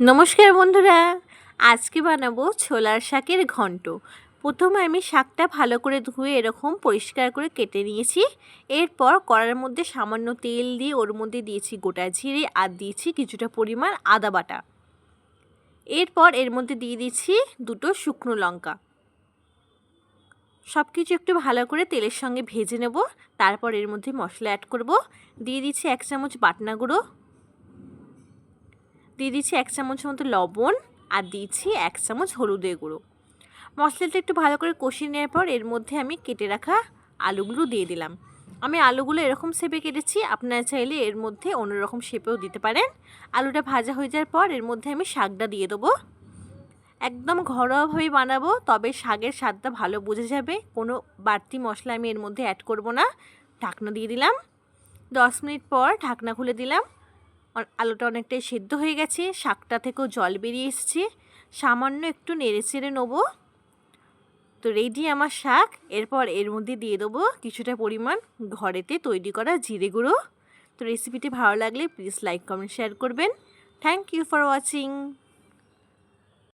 নমস্কার বন্ধুরা, আজকে বানাবো ছোলার শাকের ঘন্ট। প্রথমে আমি শাকটা ভালো করে ধুয়ে এরকম পরিষ্কার করে কেটে নিয়েছি। এরপর কড়ার মধ্যে সামান্য তেল দিয়ে ওর মধ্যে দিয়েছি গোটা জিরে আর দিয়েছি কিছুটা পরিমাণ আদা বাটা। এরপর এর মধ্যে দিয়ে দিচ্ছি দুটো শুকনো লঙ্কা। সব কিছু একটু ভালো করে তেলের সঙ্গে ভেজে নেব। তারপর এর মধ্যে মশলা অ্যাড করব। দিয়ে দিচ্ছি 1 চামচ বাটনা গুঁড়ো, দিয়ে দিচ্ছি 1 চামচ মতো লবণ আর দিচ্ছি 1 চামচ হলুদের গুঁড়ো। মশলাটা একটু ভালো করে কষিয়ে নেওয়ার পর এর মধ্যে আমি কেটে রাখা আলুগুলো দিয়ে দিলাম। আমি আলুগুলো এরকম শেপে কেটেছি, আপনারা চাইলে এর মধ্যে অন্যরকম শেপেও দিতে পারেন। আলুটা ভাজা হয়ে যাওয়ার পর এর মধ্যে আমি শাকটা দিয়ে দেবো। একদম ঘরোয়াভাবেই বানাবো, তবে শাকের স্বাদটা ভালো বোঝা যাবে। কোনো বাড়তি মশলা আমি এর মধ্যে অ্যাড করব না। ঢাকনা দিয়ে দিলাম। 10 মিনিট পর ঢাকনা খুলে দিলাম। আলুটা অনেকটাই সেদ্ধ হয়ে গেছে, শাকটা থেকেও জল বেরিয়ে এসেছে। সামান্য একটু নেড়ে চেড়ে নেবো। তো রেডি আমার শাক। এরপর এর মধ্যে দিয়ে দেবো কিছুটা পরিমাণ ঘরেতে তৈরি করা জিরে গুঁড়ো। তো রেসিপিটি ভালো লাগলে প্লিজ লাইক কমেন্ট শেয়ার করবেন। Thank you for watching.